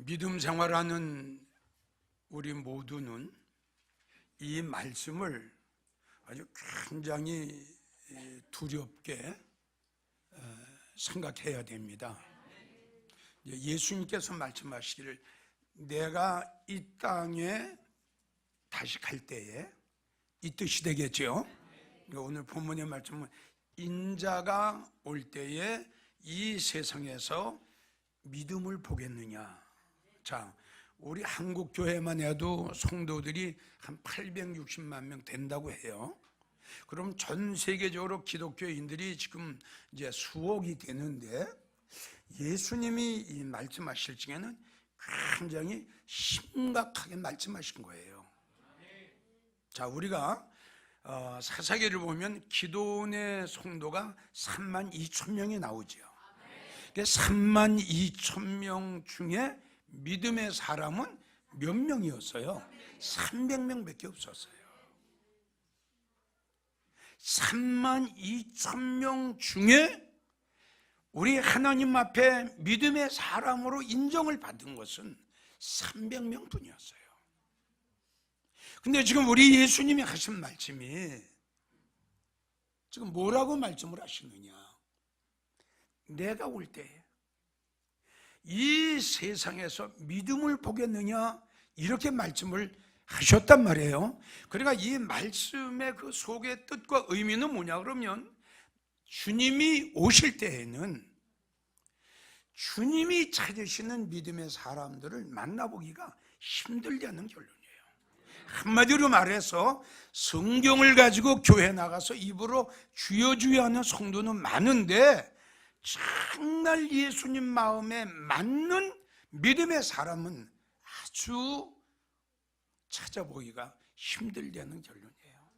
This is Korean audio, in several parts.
믿음 생활하는 우리 모두는 이 말씀을 아주 굉장히 두렵게 생각해야 됩니다. 예수님께서 말씀하시기를 내가 이 땅에 다시 갈 때에, 이 뜻이 되겠죠. 오늘 본문의 말씀은 인자가 올 때에 이 세상에서 믿음을 보겠느냐. 자, 우리 한국 교회만 해도 성도들이 한 860만 명 된다고 해요. 그럼 전 세계적으로 기독교인들이 지금 이제 수억이 되는데, 예수님이 이 말씀하실 적에는 굉장히 심각하게 말씀하신 거예요. 자, 우리가 사사기를 보면 기도원의 성도가 32,000명이 나오죠. 32,000명 중에 믿음의 사람은 몇 명이었어요? 300명밖에 없었어요. 32,000명 중에 우리 하나님 앞에 믿음의 사람으로 인정을 받은 것은 300명 뿐이었어요. 근데 지금 우리 예수님이 하신 말씀이 지금 뭐라고 말씀을 하시느냐? 내가 올 때 이 세상에서 믿음을 보겠느냐? 이렇게 말씀을 하셨단 말이에요. 그러니까 이 말씀의 그 속의 뜻과 의미는 뭐냐 그러면, 주님이 오실 때에는 주님이 찾으시는 믿음의 사람들을 만나보기가 힘들다는 결론이에요. 한마디로 말해서 성경을 가지고 교회 나가서 입으로 주여 주여 하는 성도는 많은데, 정말 예수님 마음에 맞는 믿음의 사람은 아주 찾아보기가 힘들다는 결론이에요.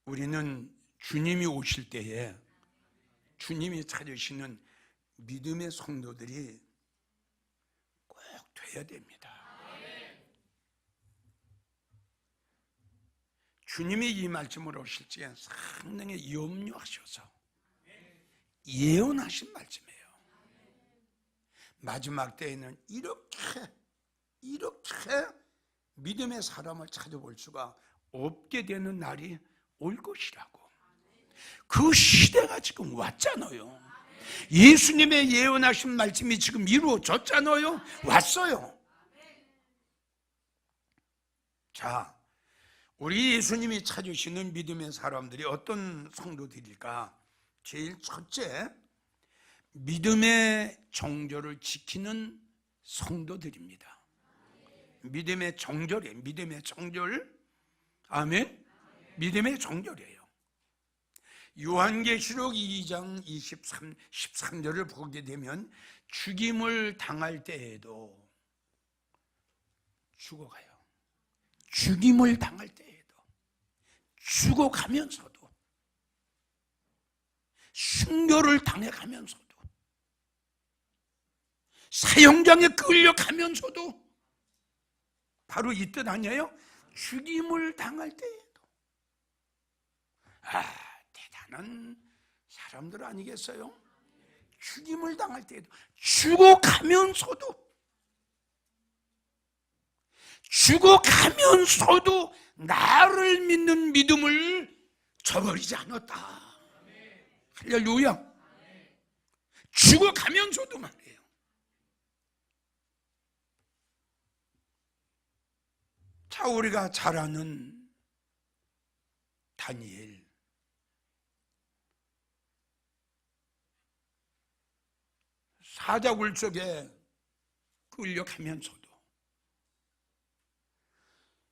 우리는 주님이 오실 때에 주님이 찾으시는 믿음의 성도들이 꼭 돼야 됩니다. 주님이 이 말씀을 오실 적에 상당히 염려하셔서 예언하신 말씀이에요. 마지막 때에는 이렇게 믿음의 사람을 찾아볼 수가 없게 되는 날이 올 것이라고. 그 시대가 지금 왔잖아요. 예수님의 예언하신 말씀이 지금 이루어졌잖아요. 왔어요. 자, 우리 예수님이 찾으시는 믿음의 사람들이 어떤 성도들일까? 제일 첫째, 믿음의 정절을 지키는 성도들입니다. 믿음의 정절이에요. 믿음의 정절. 아멘. 믿음의 정절이에요. 요한계시록 2장 13절을 보게 되면 죽임을 당할 때에도 죽어가요. 죽임을 당할 때에도 죽어가면서도, 순교를 당해가면서도, 사형장에 끌려가면서도, 바로 이 뜻 아니에요? 죽임을 당할 때에도. 대단한 사람들 아니겠어요? 죽임을 당할 때에도, 죽어가면서도 나를 믿는 믿음을 저버리지 않았다. 할렐루야. 죽어가면서도 말이에요. 자, 우리가 잘 아는 다니엘. 사자굴 속에 끌려가면서도,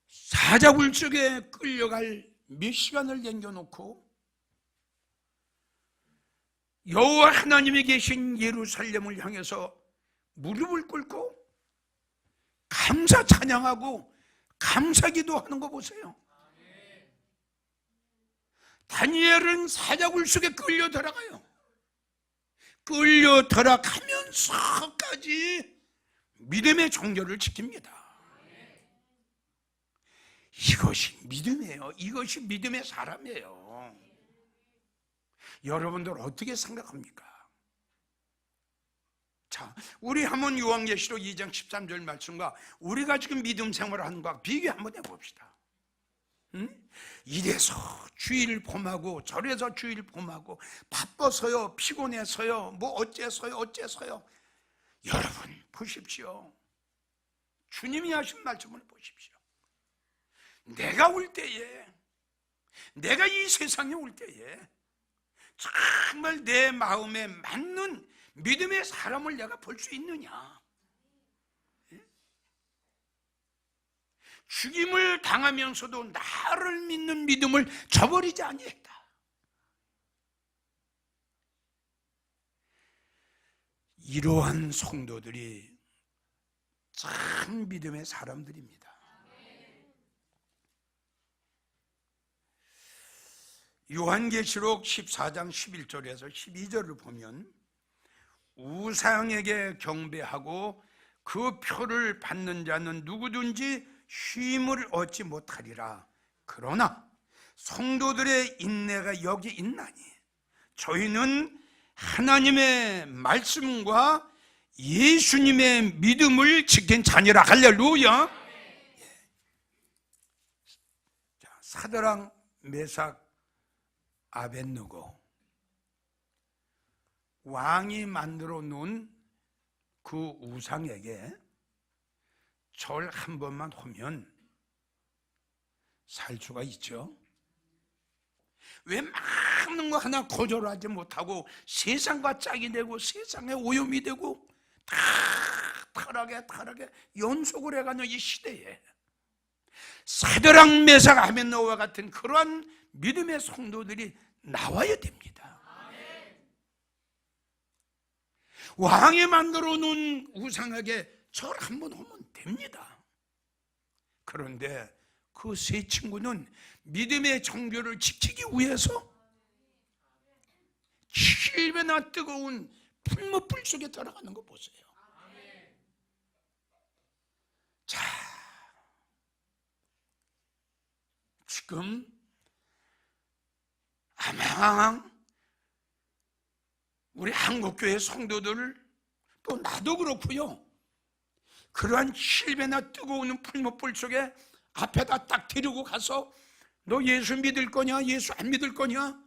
사자굴 속에 끌려갈 몇 시간을 남겨놓고 여호와 하나님이 계신 예루살렘을 향해서 무릎을 꿇고 감사 찬양하고 감사기도 하는 거 보세요. 다니엘은 사자굴 속에 끌려 들어가요. 끌려 들어가면서까지 믿음의 정절을 지킵니다. 이것이 믿음이에요. 이것이 믿음의 사람이에요. 여러분들 어떻게 생각합니까? 자, 우리 한번 요한계시록 2장 13절 말씀과 우리가 지금 믿음 생활하는 것과 비교 한번 해봅시다. 응? 이래서 주일 봄하고 저래서 주일 봄하고 바빠서요, 피곤해서요, 뭐 어째서요. 여러분 보십시오. 주님이 하신 말씀을 보십시오. 내가 올 때에, 내가 이 세상에 올 때에 정말 내 마음에 맞는 믿음의 사람을 내가 볼 수 있느냐? 죽임을 당하면서도 나를 믿는 믿음을 저버리지 아니했다. 이러한 성도들이 참 믿음의 사람들입니다. 요한계시록 14장 11절에서 12절을 보면 우상에게 경배하고 그 표를 받는 자는 누구든지 쉼을 얻지 못하리라. 그러나 성도들의 인내가 여기 있나니 저희는 하나님의 말씀과 예수님의 믿음을 지킨 자녀라. 할렐루야. 자, 사드락, 메삭, 아벳느고, 왕이 만들어 놓은 그 우상에게 절 한 번만 하면 살 수가 있죠. 왜 많은 거 하나 거절하지 못하고 세상과 짝이 되고 세상에 오염이 되고 다 타락에 연속을 해가는 이 시대에 사드락, 메삭, 아벳느고와 같은 그러한 믿음의 성도들이 나와야 됩니다. 왕이 만들어 놓은 우상에게 절 한 번 하면 됩니다. 그런데 그 세 친구는 믿음의 정교를 지키기 위해서 7배나 뜨거운 풀무불 속에 들어가는 거 보세요. 자, 지금 아마 우리 한국교회 성도들, 또 나도 그렇고요, 그러한 7배나 뜨거운 풀무불 속에 앞에다 딱 데리고 가서 너 예수 믿을 거냐, 예수 안 믿을 거냐,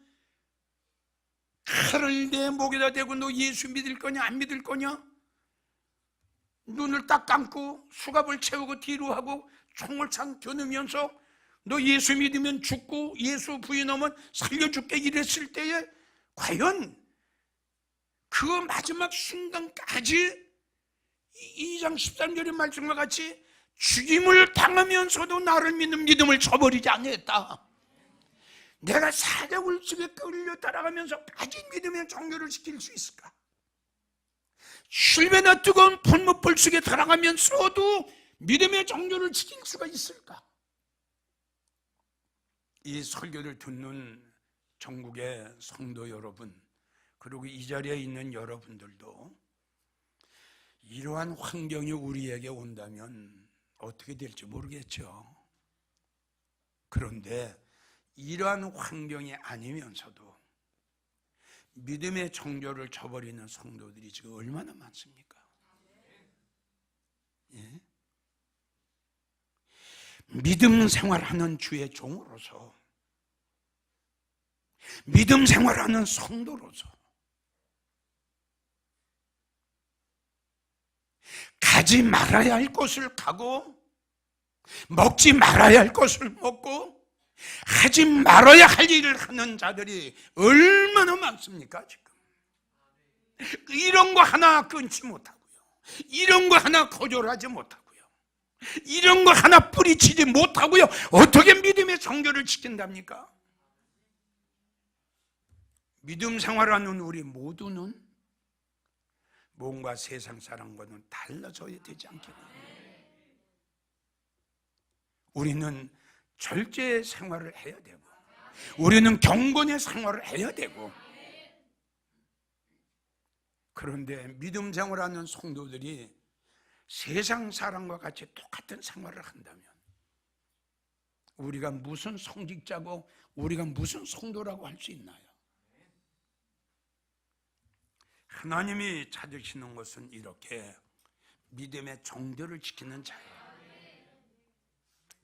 칼을 내 목에다 대고 너 예수 믿을 거냐, 안 믿을 거냐, 눈을 딱 감고 수갑을 채우고 뒤로 하고 총을 창 겨누면서 너 예수 믿으면 죽고 예수 부인하면 살려줄게 이랬을 때에 과연 그 마지막 순간까지 2장 13절의 말씀과 같이 죽임을 당하면서도 나를 믿는 믿음을 저버리지 않았다. 내가 사자굴 속에 끌려 따라가면서 빠진 믿음의 정교를 지킬 수 있을까? 7배나 뜨거운 풀무불 속에 들어가면서도 믿음의 정교를 지킬 수가 있을까? 이 설교를 듣는 전국의 성도 여러분, 그리고 이 자리에 있는 여러분들도 이러한 환경이 우리에게 온다면 어떻게 될지 모르겠죠. 그런데 이러한 환경이 아니면서도 믿음의 정교를 저버리는 성도들이 지금 얼마나 많습니까? 예? 믿음 생활하는 주의 종으로서, 믿음 생활하는 성도로서 가지 말아야 할 것을 가고 먹지 말아야 할 것을 먹고 하지 말아야 할 일을 하는 자들이 얼마나 많습니까? 지금 이런 거 하나 끊지 못하고요, 이런 거 하나 거절하지 못하고요, 이런 거 하나 뿌리치지 못하고요, 어떻게 믿음의 정교를 지킨답니까? 믿음 생활하는 우리 모두는 뭔가 세상 사람과는 달라져야 되지 않겠나? 우리는 절제 생활을 해야 되고, 우리는 경건의 생활을 해야 되고, 그런데 믿음 생활하는 성도들이 세상 사람과 같이 똑같은 생활을 한다면 우리가 무슨 성직자고 우리가 무슨 성도라고 할 수 있나요? 하나님이 찾으시는 것은 이렇게 믿음의 정도를 지키는 자예요.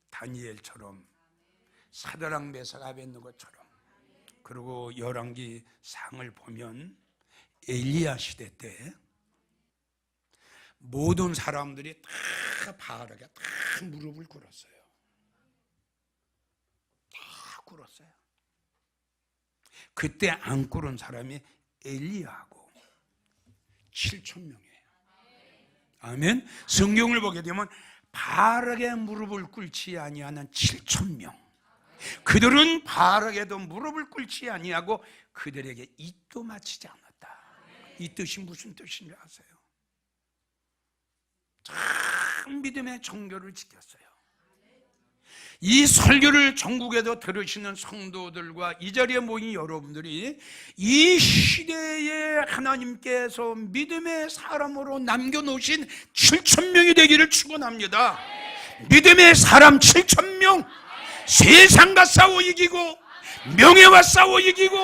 다니엘처럼, 사드락 메삭 아벳느고처럼. 그리고 열왕기 상을 보면 엘리야 시대 때 모든 사람들이 다 바알에게 다 무릎을 꿇었어요. 다 꿇었어요. 그때 안 꿇은 사람이 엘리야하고 7,000명이에요. 아멘. 성경을 보게 되면 바알에게 무릎을 꿇지 아니하는 7,000명. 그들은 바알에게도 무릎을 꿇지 아니하고 그들에게 입도 맞히지 않았다. 이 뜻이 무슨 뜻인지 아세요? 참 믿음의 정교를 지켰어요. 이 설교를 전국에도 들으시는 성도들과 이 자리에 모인 여러분들이 이 시대에 하나님께서 믿음의 사람으로 남겨놓으신 7,000명이 되기를 축원합니다. 믿음의 사람 7,000명, 세상과 싸워 이기고, 명예와 싸워 이기고,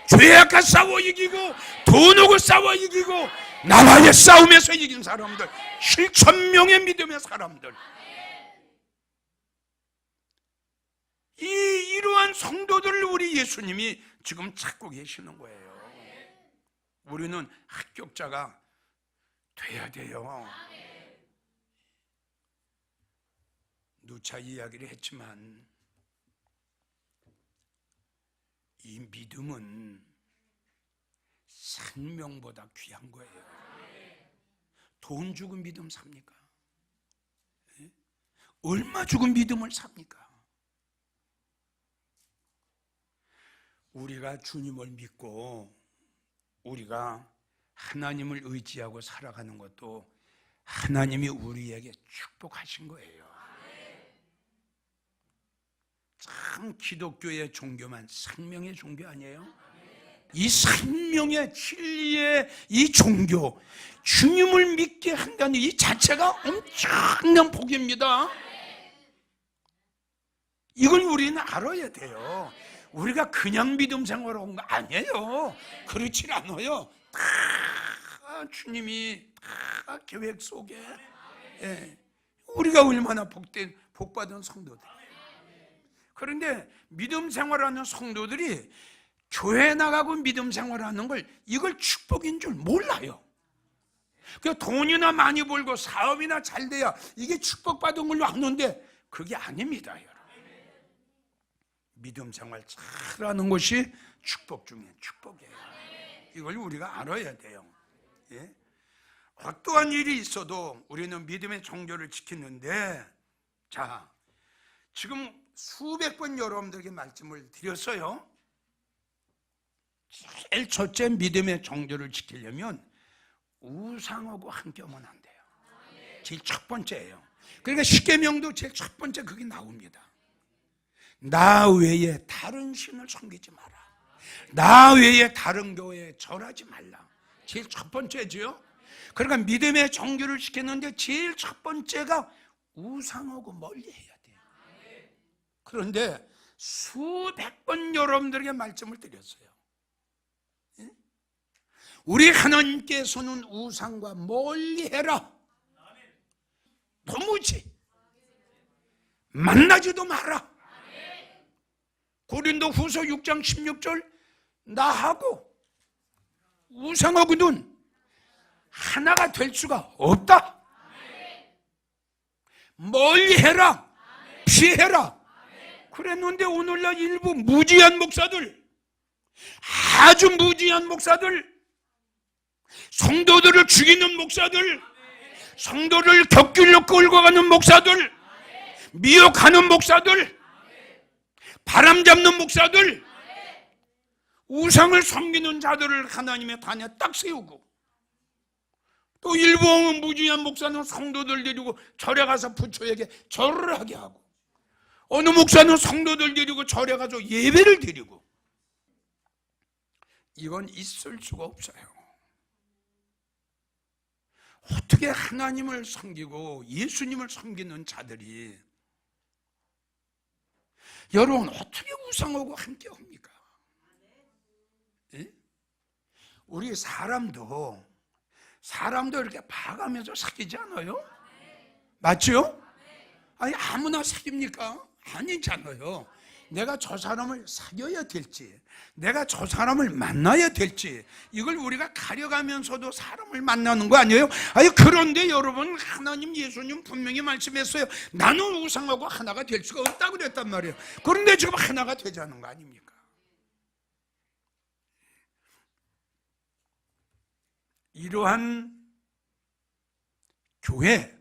죄악과 싸워 이기고, 돈하고 싸워 이기고, 나와의 싸움에서 이긴 사람들, 7,000명의 믿음의 사람들. 이러한 성도들을 우리 예수님이 지금 찾고 계시는 거예요. 우리는 합격자가 돼야 돼요. 누차 이야기를 했지만 이 믿음은 생명보다 귀한 거예요. 돈 주고 믿음 삽니까? 얼마 주고 믿음을 삽니까? 우리가 주님을 믿고 우리가 하나님을 의지하고 살아가는 것도 하나님이 우리에게 축복하신 거예요. 참 기독교의 종교만 생명의 종교 아니에요? 이 생명의 진리의 이 종교, 주님을 믿게 한다는 이 자체가 엄청난 복입니다. 이걸 우리는 알아야 돼요. 우리가 그냥 믿음 생활한 거 아니에요. 그렇지 않아요. 다 주님이 다 계획 속에, 우리가 얼마나 복받은 성도들. 그런데 믿음 생활하는 성도들이 교회 나가고 믿음 생활하는 걸 이걸 축복인 줄 몰라요. 그 돈이나 많이 벌고 사업이나 잘 돼야 이게 축복받은 걸로 아는데 그게 아닙니다, 여러분. 믿음 생활 잘하는 것이 축복 중에 축복이에요. 이걸 우리가 알아야 돼요. 어떠한 일이 있어도 우리는 믿음의 정조를 지키는데, 자, 지금 수백 번 여러분들에게 말씀을 드렸어요. 제일 첫째 믿음의 정조를 지키려면 우상하고 함께하면 안 돼요. 제일 첫 번째예요. 그러니까 십계명도 제일 첫 번째 그게 나옵니다. 나 외에 다른 신을 섬기지 마라. 나 외에 다른 교회에 절하지 말라. 제일 첫 번째죠. 그러니까 믿음의 정규를 지켰는데 제일 첫 번째가 우상하고 멀리해야 돼요. 그런데 수백 번 여러분들에게 말씀을 드렸어요. 우리 하나님께서는 우상과 멀리해라. 도무지 만나지도 마라. 고린도후서 6장 16절, 나하고 우상하고는 하나가 될 수가 없다. 멀리해라. 피해라. 그랬는데 오늘날 일부 무지한 목사들, 아주 무지한 목사들, 성도들을 죽이는 목사들, 성도를 격길로 끌고 가는 목사들, 미혹하는 목사들, 바람 잡는 목사들, 우상을 섬기는 자들을 하나님의 단에 딱 세우고, 또 일부 무지한 목사는 성도들 데리고 절에 가서 부처에게 절을 하게 하고, 어느 목사는 성도들 데리고 절에 가서 예배를 드리고, 이건 있을 수가 없어요. 어떻게 하나님을 섬기고 예수님을 섬기는 자들이, 여러분 어떻게 우상하고 함께 합니까? 우리 사람도 이렇게 봐가면서 사귀지 않아요? 맞죠? 아니 아무나 사깁니까? 아니잖아요. 내가 저 사람을 사귀어야 될지, 내가 저 사람을 만나야 될지, 이걸 우리가 가려가면서도 사람을 만나는 거 아니에요? 아니 그런데 여러분, 하나님 예수님 분명히 말씀했어요. 나는 우상하고 하나가 될 수가 없다고 그랬단 말이에요. 그런데 지금 하나가 되자는 거 아닙니까? 이러한 교회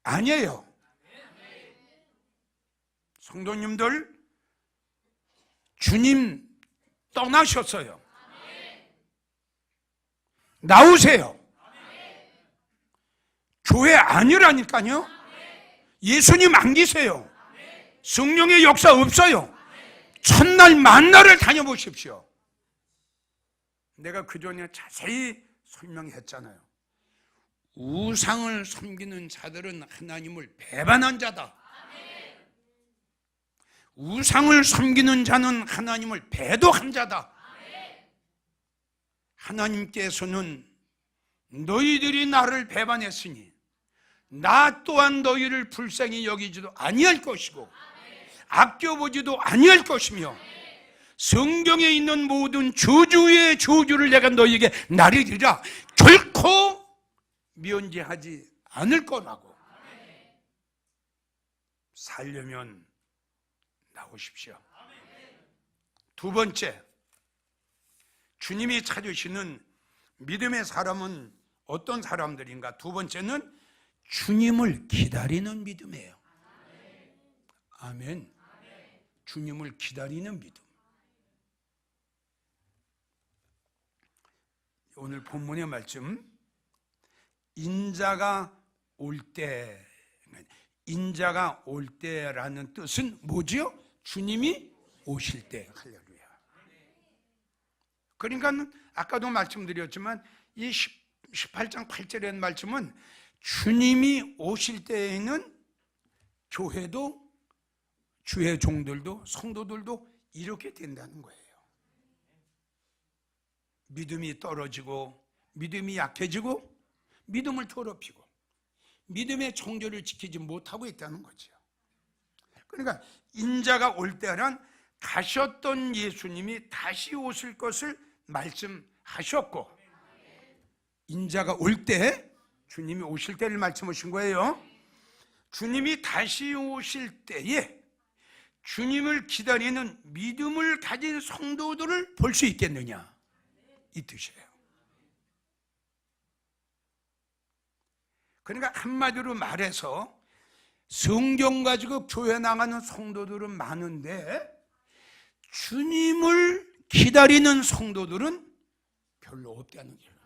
아니에요. 성도님들, 주님 떠나셨어요. 나오세요. 교회 아니라니까요. 예수님 안 계세요. 성령의 역사 없어요. 첫날 만나를 다녀보십시오. 내가 그전에 자세히 설명했잖아요. 우상을 섬기는 자들은 하나님을 배반한 자다. 우상을 섬기는 자는 하나님을 배도한 자다. 하나님께서는 너희들이 나를 배반했으니 나 또한 너희를 불쌍히 여기지도 아니할 것이고 아껴보지도 아니할 것이며 성경에 있는 모든 저주의 저주를 내가 너희에게 나르리라. 결코 면제하지 않을 거라고. 살려면 나오십시오. 두 번째, 주님이 찾으시는 믿음의 사람은 어떤 사람들인가? 두 번째는 주님을 기다리는 믿음이에요. 아멘. 주님을 기다리는 믿음. 오늘 본문의 말씀, 인자가 올 때라는 뜻은 뭐지요? 주님이 오실 때. 할렐루야. 그러니까 아까도 말씀드렸지만 이 18장 8절의 말씀은 주님이 오실 때에는 교회도, 주의 종들도, 성도들도 이렇게 된다는 거예요. 믿음이 떨어지고, 믿음이 약해지고, 믿음을 더럽히고, 믿음의 정절을 지키지 못하고 있다는 거죠. 그러니까 인자가 올 때란 가셨던 예수님이 다시 오실 것을 말씀하셨고, 인자가 올 때, 주님이 오실 때를 말씀하신 거예요. 주님이 다시 오실 때에 주님을 기다리는 믿음을 가진 성도들을 볼 수 있겠느냐, 이 뜻이에요. 그러니까 한마디로 말해서 성경 가지고 교회 나가는 성도들은 많은데 주님을 기다리는 성도들은 별로 없다는 거예요.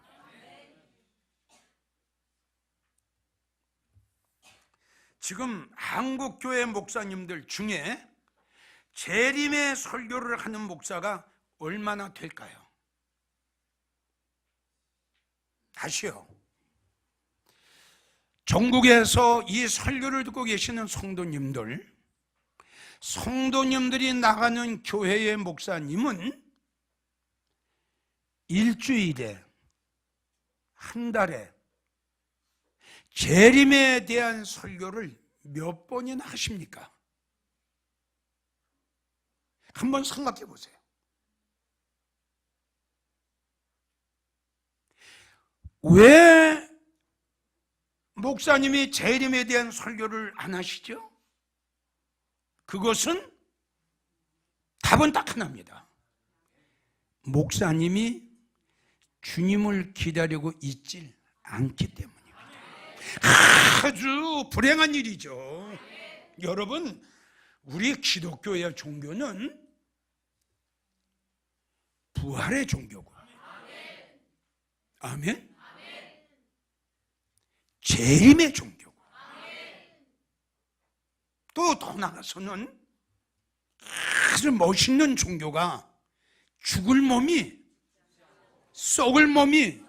지금 한국교회 목사님들 중에 재림의 설교를 하는 목사가 얼마나 될까요? 다시요. 전국에서 이 설교를 듣고 계시는 성도님들이 나가는 교회의 목사님은 일주일에, 한 달에 재림에 대한 설교를 몇 번이나 하십니까? 한번 생각해 보세요. 왜 목사님이 재림에 대한 설교를 안 하시죠? 그것은 답은 딱 하나입니다. 목사님이 주님을 기다리고 있질 않기 때문입니다. 아주 불행한 일이죠. 여러분, 우리 기독교의 종교는 부활의 종교고, 아멘. 재림의 종교고, 또 더 나가서는 아주 멋있는 종교가 죽을 몸이, 썩을 몸이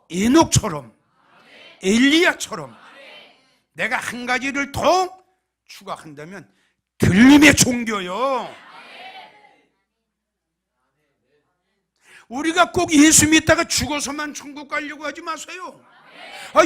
에녹처럼, 엘리야처럼, 내가 한 가지를 더 추가한다면 들림의 종교요. 우리가 꼭 예수 믿다가 죽어서만 천국 가려고 하지 마세요.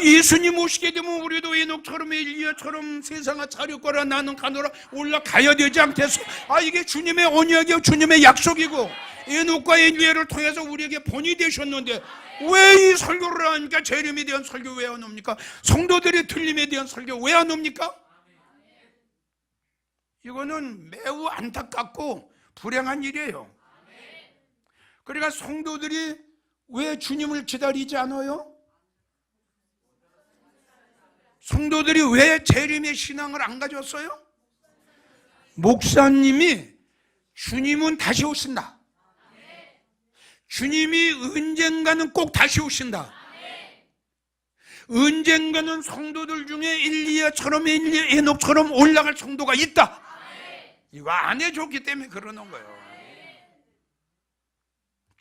예수님 오시게 되면 우리도 에녹처럼 엘리야처럼 세상을 차렸거라 나는 가노라 올라가야 되지 않겠어? 이게 주님의 언약이요 주님의 약속이고 에녹과 엘리야를 통해서 우리에게 본이 되셨는데 왜 이 설교를 하니까 재림에 대한 설교 왜 안 옵니까? 성도들의 틀림에 대한 설교 왜 안 옵니까? 이거는 매우 안타깝고 불행한 일이에요. 그러니까 성도들이 왜 주님을 기다리지 않아요? 성도들이 왜 재림의 신앙을 안 가졌어요? 목사님이 주님은 다시 오신다. 주님이 언젠가는 꼭 다시 오신다. 언젠가는 성도들 중에 엘리야처럼 에녹처럼 올라갈 성도가 있다. 이거 안 해줬기 때문에 그러는 거예요.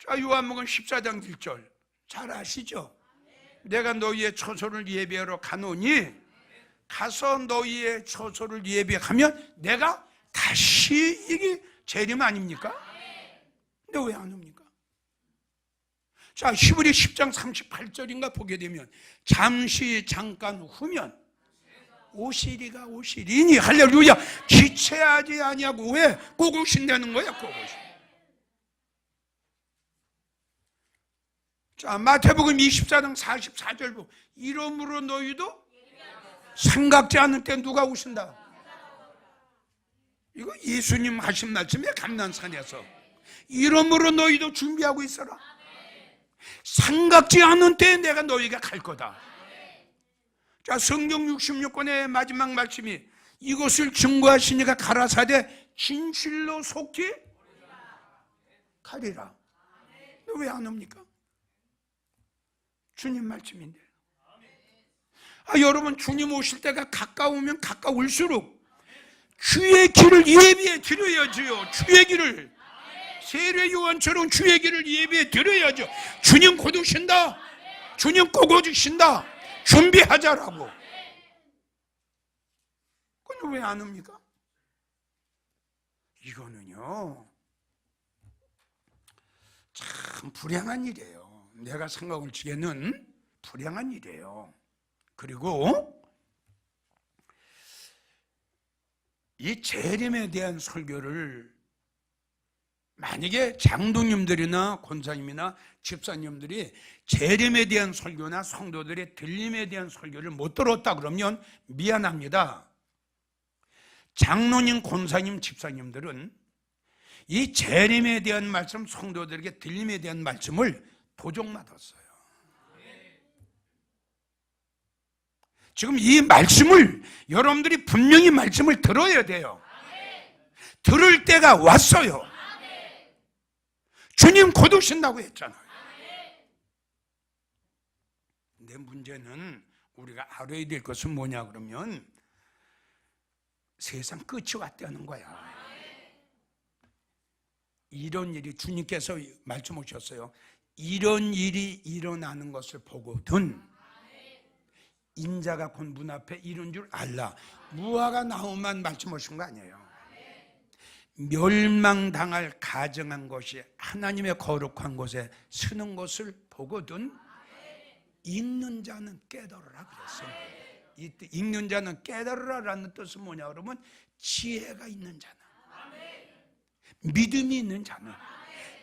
자, 요한복음 14장 1절 잘 아시죠? 내가 너희의 처소를 예비하러 가노니 가서 너희의 처소를 예비하면 내가 다시 이게 재림 아닙니까? 근데 왜 안 옵니까? 자, 히브리 10장 38절인가 보게 되면 잠시 잠깐 후면 오시리가 오시리니 할렐루야 지체하지 아니하고 왜 꼭 오신다는 거야? 꼭 오신다. 자, 마태복음 24장 44절 보고 이러므로 너희도 생각지 않을 때 누가 오신다? 이거 예수님 하신 말씀이에요. 감난산에서 이러므로 너희도 준비하고 있어라. 생각지 않은 때에 내가 너희가 갈 거다. 자, 성경 66권의 마지막 말씀이 이것을 증거하시니까 가라사대 진실로 속히 가리라. 왜 안 옵니까? 주님 말씀인데. 여러분 주님 오실 때가 가까우면 가까울수록 주의 길을 예비해 드려야지요. 주의 길을 세례 요한처럼 주의 길을 예비해 드려야죠. 주님 곧 오신다. 주님 꼭 오신다. 준비하자라고. 그건 왜 안 옵니까? 이거는요 참 불행한 일이에요. 내가 생각을 지게는 불행한 일이에요. 그리고 이 재림에 대한 설교를 만약에 장로님들이나 권사님이나 집사님들이 재림에 대한 설교나 성도들의 들림에 대한 설교를 못 들었다 그러면 미안합니다. 장로님, 권사님, 집사님들은 이 재림에 대한 말씀, 성도들에게 들림에 대한 말씀을 도적맞았어요. 지금 이 말씀을 여러분들이 분명히 말씀을 들어야 돼요. 들을 때가 왔어요. 주님 곧 오신다고 했잖아요. 근데 문제는 우리가 알아야 될 것은 뭐냐 그러면 세상 끝이 왔다는 거야. 이런 일이 주님께서 말씀하셨어요. 이런 일이 일어나는 것을 보거든 인자가 곧 문 앞에 이른 줄 알라. 무화과 나무만 말씀하신 거 아니에요. 멸망당할 가정한 것이 하나님의 거룩한 곳에 서는 것을 보거든 읽는 자는 깨달으라 그랬어요. 이 읽는 자는 깨달으라라는 뜻은 뭐냐 그러면 지혜가 있는 자는, 믿음이 있는 자는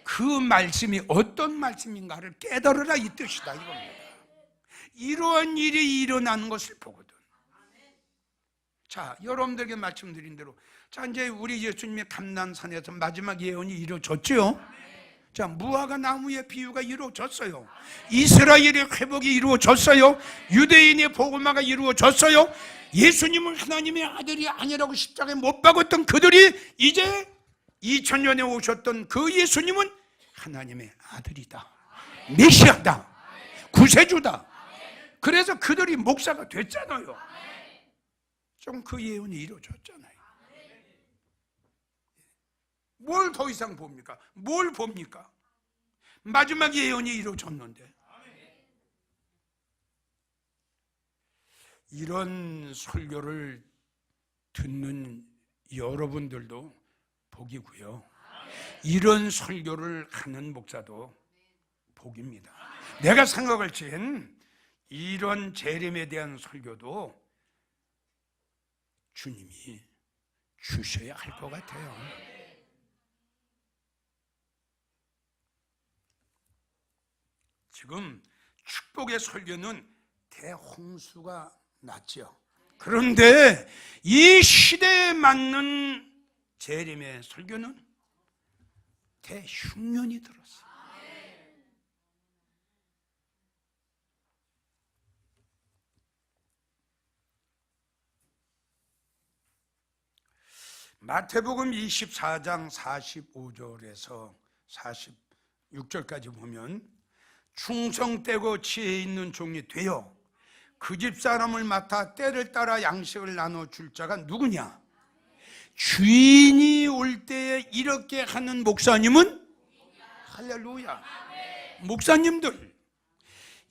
그 말씀이 어떤 말씀인가를 깨달으라 이 뜻이다 이겁니다. 이러한 일이 일어나는 것을 보거든. 자, 여러분들에게 말씀드린 대로 자, 이제 우리 예수님의 감난산에서 마지막 예언이 이루어졌죠. 자, 무화과 나무의 비유가 이루어졌어요. 이스라엘의 회복이 이루어졌어요. 유대인의 복음화가 이루어졌어요. 예수님을 하나님의 아들이 아니라고 십자가에 못 박았던 그들이 이제 2000년에 오셨던 그 예수님은 하나님의 아들이다, 메시아다, 구세주다. 그래서 그들이 목사가 됐잖아요. 좀 그 예언이 이루어졌잖아요. 뭘 더 이상 봅니까? 뭘 봅니까? 마지막 예언이 이루어졌는데. 이런 설교를 듣는 여러분들도 복이고요. 이런 설교를 하는 목사도 복입니다. 내가 생각할 땐 이런 재림에 대한 설교도 주님이 주셔야 할 것 같아요. 지금 축복의 설교는 대홍수가 났죠. 그런데 이 시대에 맞는 재림의 설교는 대흉년이 들었어요. 마태복음 24장 45절에서 46절까지 보면 충성되고 지혜 있는 종이 되어 그 집 사람을 맡아 때를 따라 양식을 나눠줄 자가 누구냐? 주인이 올 때에 이렇게 하는 목사님은 할렐루야. 목사님들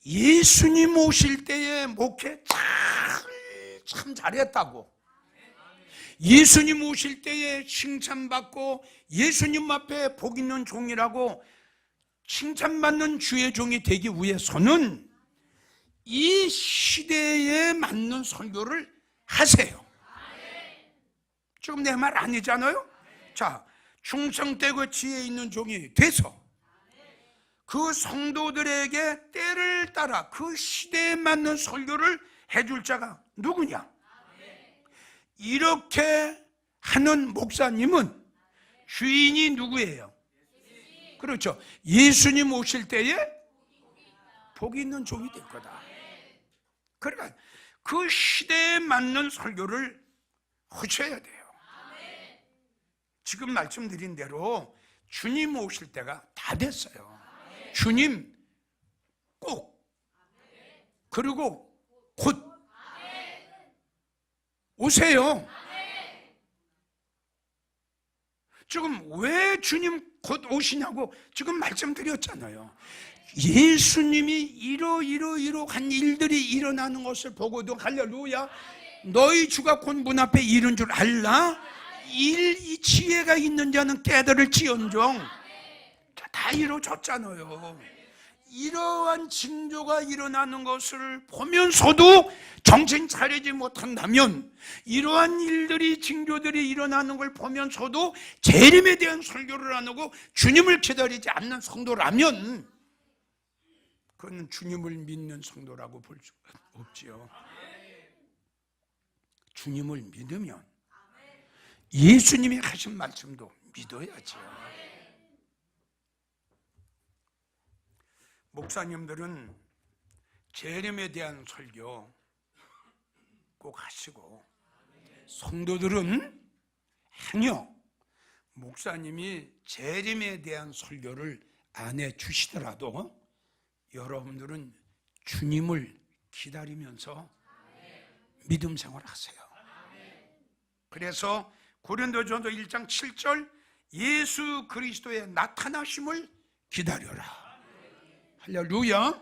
예수님 오실 때에 목회 참 잘했다고, 예수님 오실 때에 칭찬받고 예수님 앞에 복 있는 종이라고 칭찬받는 주의 종이 되기 위해서는 이 시대에 맞는 설교를 하세요. 지금 내 말 아니잖아요? 자, 충성되고 지혜 있는 종이 돼서 그 성도들에게 때를 따라 그 시대에 맞는 설교를 해줄 자가 누구냐? 이렇게 하는 목사님은 주인이 누구예요? 그렇죠. 예수님 오실 때에 복이 있는 종이 될 거다. 그러니까 그 시대에 맞는 설교를 하셔야 돼요. 지금 말씀드린 대로 주님 오실 때가 다 됐어요. 주님 꼭, 그리고 곧 오세요. 지금 왜 주님 곧 오시냐고 지금 말씀드렸잖아요. 예수님이 이러한 일들이 일어나는 것을 보고도 할렐루야, 너희 주가 곧 문 앞에 이른 줄 알라? 이 지혜가 있는 자는 깨달을지언정. 다 이루어졌잖아요. 이러한 징조가 일어나는 것을 보면서도 정신 차리지 못한다면, 이러한 일들이 징조들이 일어나는 걸 보면서도 재림에 대한 설교를 안 하고 주님을 기다리지 않는 성도라면 그건 주님을 믿는 성도라고 볼 수가 없지요. 주님을 믿으면 예수님이 하신 말씀도 믿어야지요. 목사님들은 재림에 대한 설교 꼭 하시고, 성도들은 행여 목사님이 재림에 대한 설교를 안 해주시더라도 여러분들은 주님을 기다리면서 믿음 생활하세요. 그래서 고린도전서 1장 7절 예수 그리스도의 나타나심을 기다려라. 할렐루야.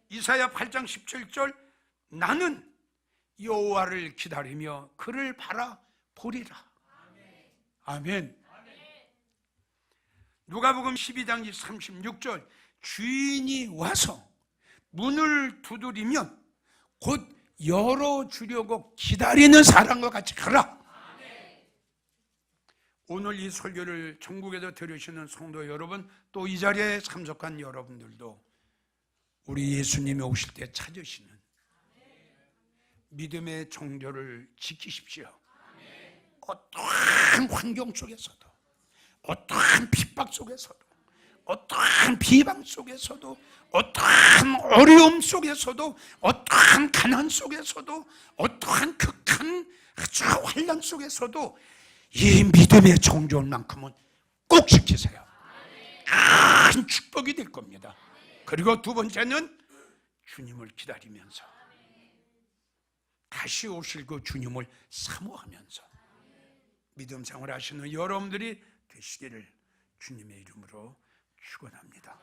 이사야 8장 17절 나는 여호와를 기다리며 그를 바라보리라. 아멘. 누가복음 12장 36절 주인이 와서 문을 두드리면 곧 열어주려고 기다리는 사람과 같이 가라. 오늘 이 설교를 전국에서 들으시는 성도 여러분, 또 이 자리에 참석한 여러분들도 우리 예수님이 오실 때 찾으시는 믿음의 정조를 지키십시오. 어떠한 환경 속에서도, 어떠한 핍박 속에서도, 어떠한 비방 속에서도, 어떠한 어려움 속에서도, 어떠한 가난 속에서도, 어떠한 극한 환난 속에서도 이 믿음의 정조만큼은 꼭 지키세요. 큰 축복이 될 겁니다. 그리고 두 번째는 주님을 기다리면서 다시 오실 그 주님을 사모하면서 믿음 생활 하시는 여러분들이 되시기를 주님의 이름으로 축원합니다.